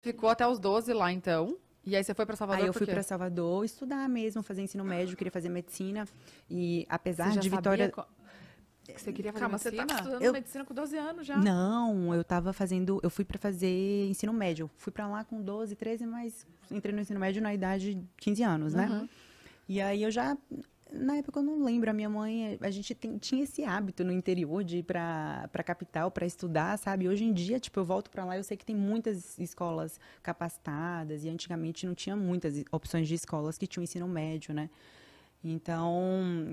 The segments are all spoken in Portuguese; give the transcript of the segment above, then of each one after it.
Ficou até os 12 lá, então. E aí você foi pra Salvador Aí eu por fui quê? para Salvador estudar mesmo, fazer ensino médio, queria fazer medicina. E Você apesar já de sabia Vitória. que você queria fazer Calma, você medicina? tá estudando Eu medicina com 12 anos já. Não, eu tava fazendo. Eu fui para fazer ensino médio. Fui para lá com 12, 13, mas entrei no ensino médio na idade de 15 anos, né? Uhum. E aí eu já. Na época eu não lembro, a minha mãe, a gente tinha esse hábito no interior de ir pra capital para estudar, sabe? Hoje em dia, tipo, eu volto para lá, eu sei que tem muitas escolas capacitadas e antigamente não tinha muitas opções de escolas que tinham ensino médio, né? Então,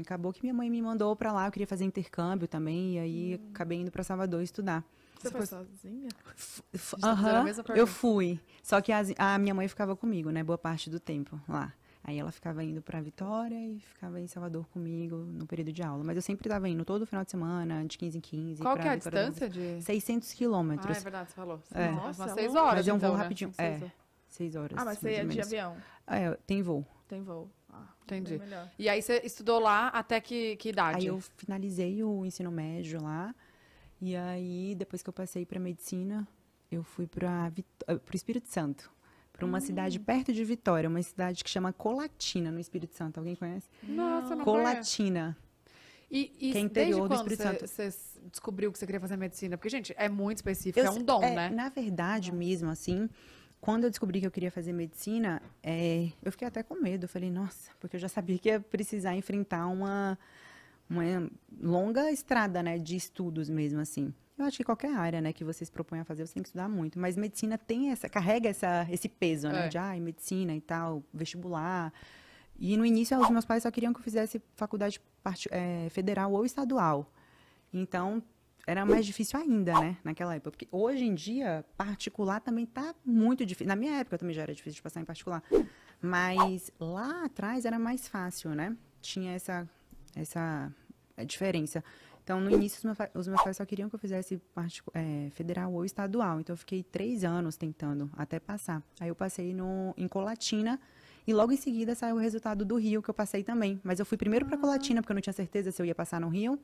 acabou que minha mãe me mandou para lá, eu queria fazer intercâmbio também, e aí acabei indo para Salvador estudar. Você foi sozinha? tá fazendo a Aham, mesma eu pergunta. fui. Só que a minha mãe ficava comigo, né? Boa parte do tempo lá. Aí ela ficava indo pra Vitória e ficava em Salvador comigo no período de aula. Mas eu sempre estava indo todo final de semana, de 15 em 15. Qual pra que é a Vitória da distância de... 600 Ah, é quilômetros. verdade, você falou. É. Nossa, Umas é 6 longe. horas, Mas é um então, voo né? rapidinho. Seis horas. 6 horas. Ah, mas você mais ia ou de menos. avião. É, tem voo. Tem voo. Ah, Entendi. bem melhor. E aí você estudou lá até que idade? Aí eu finalizei o ensino médio lá. E aí, depois que eu passei para medicina, eu fui para o Espírito Santo. Para uma cidade perto de Vitória, uma cidade que chama Colatina, no Espírito Santo. Alguém conhece? Nossa, não conheço. Colatina. E Que é interior desde do quando Espírito Santo. você descobriu que você queria fazer medicina? Porque, gente, é muito específico, é um dom, né? Na verdade mesmo, assim, quando eu descobri que eu queria fazer medicina, eu fiquei até com medo. Eu falei, nossa, porque eu já sabia que ia precisar enfrentar uma longa estrada, né, de estudos mesmo, assim. Eu acho que qualquer área, né, que você se propõe a fazer, você tem que estudar muito. Mas medicina carrega esse peso, né, É. de, medicina e tal, vestibular. E no início, os meus pais só queriam que eu fizesse faculdade federal ou estadual. Então, era mais difícil ainda, né, naquela época. Porque hoje em dia, particular também tá muito difícil. Na minha época também já era difícil de passar em particular. Mas lá atrás era mais fácil, né? Tinha essa diferença. Então, no início, os meus pais só queriam que eu fizesse federal ou estadual. Então, eu fiquei 3 anos tentando até passar. Aí, eu passei em Colatina e logo em seguida saiu o resultado do Rio, que eu passei também. Mas eu fui primeiro para Colatina, porque eu não tinha certeza se eu ia passar no Rio.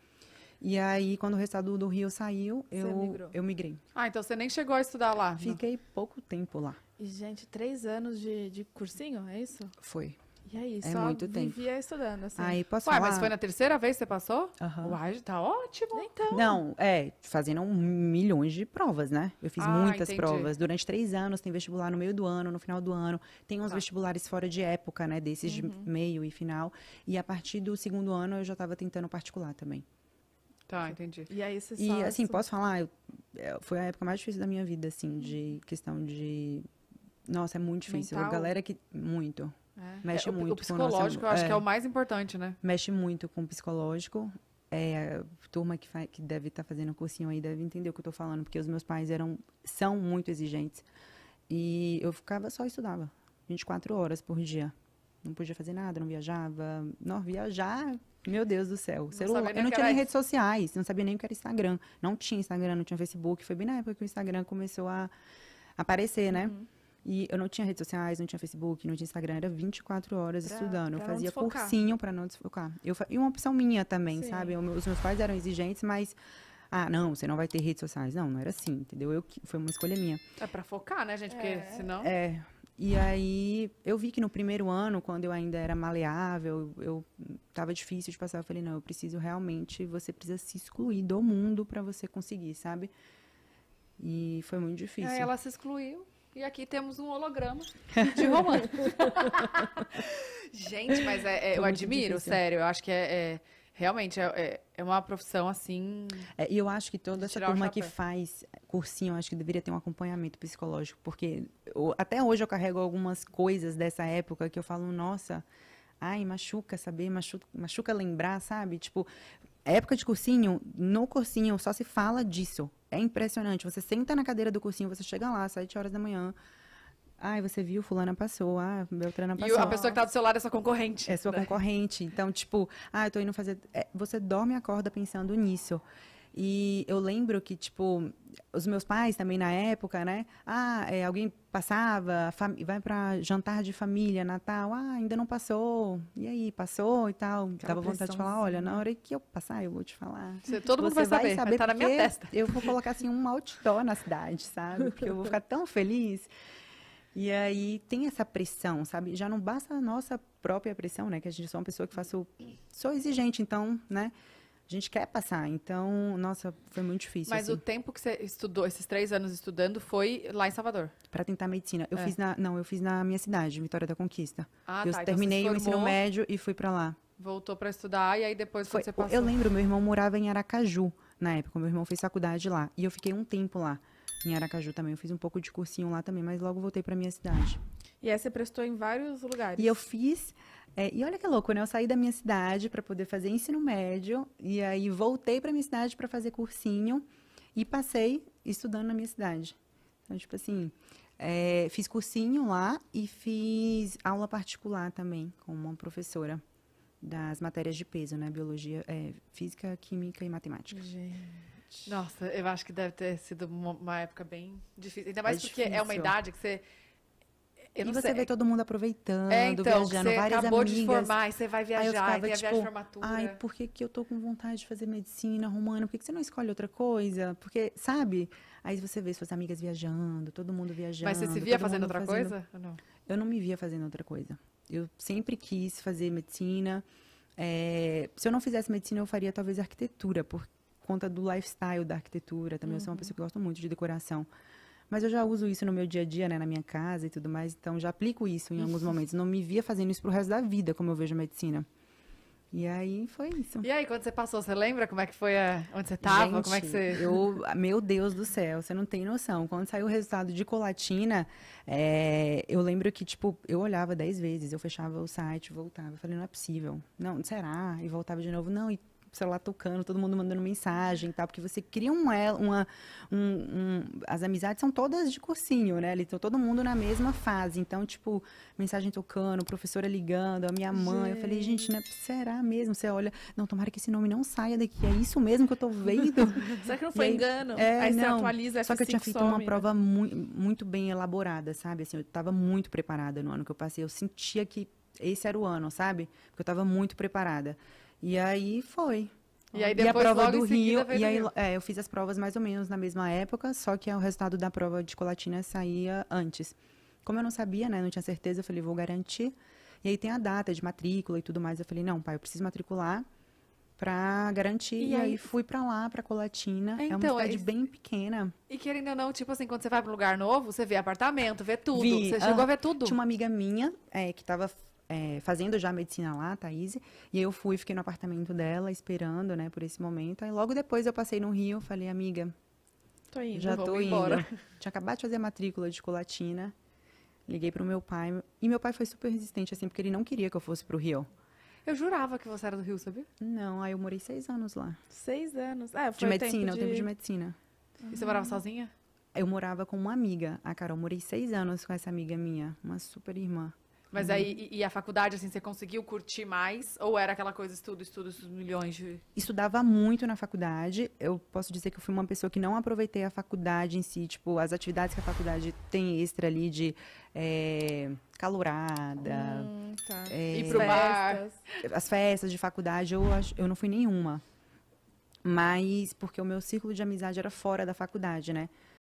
E aí, quando o resultado do Rio saiu, migrou. eu migrei. Ah, então você nem chegou a estudar lá. Fiquei pouco tempo lá. E, gente, 3 anos de cursinho, é isso? Foi. E aí, É só muito tempo. vivia estudando, assim. Aí, posso Uai, falar? mas foi na terceira vez que você passou? Aham. Uai, tá ótimo. Então, Não, fazendo milhões de provas, né? Eu fiz muitas entendi. provas. Durante 3 anos, tem vestibular no meio do ano, no final do ano. Tem uns Tá. vestibulares fora de época, né? Desses de meio e final. E a partir do segundo ano, eu já estava tentando particular também. Tá, entendi. e aí você E, só... assim, posso falar? Foi a época mais difícil da minha vida, assim, de questão de... Nossa, é muito difícil. Mental? A galera que... Muito. É. Mexe O muito com o psicológico, nosso... eu acho que é o mais importante, né? Mexe muito com o psicológico. A turma que deve estar fazendo cursinho aí deve entender o que eu estou falando, porque os meus pais são muito exigentes. E eu ficava só estudava, 24 horas por dia. Não podia fazer nada, não viajava. Não, viajar, meu Deus do céu. sabia nem Eu não o que tinha era nem isso. redes sociais, não sabia nem o que era Instagram. Não tinha Instagram, não tinha Facebook. Foi bem na época que o Instagram começou a aparecer, né? E eu não tinha redes sociais, não tinha Facebook, não tinha Instagram, era 24 horas estudando. Eu pra não fazia desfocar. cursinho para não desfocar. E uma opção minha também, Sim. sabe? Os meus pais eram exigentes, mas... Ah, não, você não vai ter redes sociais. Não era assim, entendeu? Foi uma escolha minha. É pra focar, né, gente? Porque senão... E aí, eu vi que no primeiro ano, quando eu ainda era maleável, tava difícil de passar. Eu falei, não, eu preciso realmente... Você precisa se excluir do mundo para você conseguir, sabe? E foi muito difícil. Aí ela se excluiu. E aqui temos um holograma de romano. Gente, mas eu muito admiro, difícil. sério. Eu acho que realmente é uma profissão assim. E eu acho que toda essa Tirar o turma que chapéu. faz cursinho, eu acho que deveria ter um acompanhamento psicológico, porque até hoje eu carrego algumas coisas dessa época que eu falo, nossa, ai, machuca saber, machuca lembrar, sabe? Tipo, época de cursinho, no cursinho só se fala disso. É impressionante. Você senta na cadeira do cursinho, você chega lá, 7 horas da manhã. Ai, você viu, fulana passou, Beltrana E passou. a pessoa que tá do seu lado é sua concorrente. É sua concorrente. Então, tipo, eu tô indo fazer... você dorme e acorda pensando nisso. E eu lembro que, tipo, os meus pais também na época, né? Alguém passava, vai pra jantar de família, Natal. Ainda não passou. E aí, passou e tal. Dava vontade de falar, olha, na hora que eu passar, eu vou te falar. Todo mundo vai saber tá na minha porque testa. Eu vou colocar, assim, um outdoor na cidade, sabe? Porque eu vou ficar tão feliz. E aí tem essa pressão, sabe? Já não basta a nossa própria pressão, né? Que a gente sou uma pessoa que sou exigente, então, né? A gente quer passar. Então, nossa, foi muito difícil. Mas assim, o tempo que você estudou, esses 3 anos estudando, foi lá em Salvador? pra tentar medicina. Eu É. fiz na minha cidade, Vitória da Conquista. Ah, eu tá. Então terminei você o se ensino formou, médio e fui pra lá. voltou pra estudar, e aí depois quando você passou... Eu lembro, meu irmão morava em Aracaju na época. Meu irmão fez faculdade lá. E eu fiquei um tempo lá, em Aracaju também. Eu fiz um pouco de cursinho lá também, mas logo voltei pra minha cidade. E aí você prestou em vários lugares. E eu fiz. E olha que louco, né? Eu saí da minha cidade para poder fazer ensino médio. E aí voltei para minha cidade para fazer cursinho. E passei estudando na minha cidade. Então, tipo assim, fiz cursinho lá e fiz aula particular também com uma professora das matérias de peso, né? Biologia, física, química e matemática. Gente. Nossa, eu acho que deve ter sido uma época bem difícil. Ainda mais porque é uma difícil. idade que você... Eu E não você sei. vê todo mundo aproveitando, Então, que viajando, você várias acabou amigas. de formar, e você vai Aí eu viajar, e ficava, tem a tipo, viagem de formatura. ai, por que que eu tô com vontade de fazer medicina romana? Por que que você não escolhe outra coisa? Porque, sabe? Aí você vê suas amigas viajando, todo mundo viajando. Mas você se via todo fazendo mundo outra coisa? Ou não? Eu não me via fazendo outra coisa. Eu sempre quis fazer medicina. Se eu não fizesse medicina, eu faria talvez arquitetura, por conta do lifestyle da arquitetura. Também eu sou uma pessoa que gosta muito de decoração. Mas eu já uso isso no meu dia a dia, né, na minha casa e tudo mais, então já aplico isso em alguns momentos. Não me via fazendo isso pro resto da vida, como eu vejo medicina. E aí foi isso. E aí, quando você passou, você lembra como é que foi, onde você tava? Gente, Como é que você... meu Deus do céu, você não tem noção. Quando saiu o resultado de Colatina, eu lembro que, tipo, eu olhava 10 vezes, eu fechava o site, voltava. Eu falei, não é possível. Não, será? E voltava de novo. Não, e o celular tocando, todo mundo mandando mensagem e tal, porque você cria as amizades são todas de cursinho, né? Então, todo mundo na mesma fase. Então, tipo, mensagem tocando, professora ligando, a minha mãe. Eu falei, gente, não é, será mesmo? Você olha, não, tomara que esse nome não saia daqui. É isso mesmo que eu tô vendo? Será que não foi E aí- engano? Aí você não. atualiza, Só que eu tinha F5 feito some, uma né? prova muito bem elaborada, sabe? Assim, eu estava muito preparada no ano que eu passei. Eu sentia que esse era o ano, sabe? Porque eu estava muito preparada. E aí foi. E aí a depois, prova logo do em seguida, Rio, veio e do aí Rio. eu fiz as provas mais ou menos na mesma época, só que o resultado da prova de Colatina saía antes. Como eu não sabia, né, não tinha certeza, eu falei, vou garantir. E aí tem a data de matrícula e tudo mais. Eu falei, não, pai, eu preciso matricular pra garantir. E E aí- aí fui pra lá, pra Colatina. É uma Então, cidade bem pequena. E querendo ou não, tipo assim, quando você vai pra um lugar novo, você vê apartamento, vê tudo. Vi, Você chegou a ver tudo. Tinha uma amiga minha que estava fazendo já medicina lá, a Thaís, e eu fiquei no apartamento dela, esperando, né, por esse momento. Aí logo depois eu passei no Rio, falei, amiga, Tô indo. já vou tô indo. embora. Tinha acabado de fazer a matrícula de Colatina, liguei pro meu pai, e meu pai foi super resistente, assim, porque ele não queria que eu fosse pro Rio. Eu jurava que você era do Rio, sabia? Não, aí eu morei 6 anos lá. 6 anos. De Foi medicina, o tempo de medicina. E você morava sozinha? Eu morava com uma amiga, a Carol, morei 6 anos com essa amiga minha, uma super irmã. Mas aí, e a faculdade, assim, você conseguiu curtir mais? Ou era aquela coisa, estudo, milhões de... Estudava muito na faculdade. Eu posso dizer que eu fui uma pessoa que não aproveitei a faculdade em si, tipo, as atividades que a faculdade tem extra ali de calorada, Tá. Ir pro bar. Festas. as festas de faculdade, eu não fui nenhuma. Mas porque o meu círculo de amizade era fora da faculdade, né?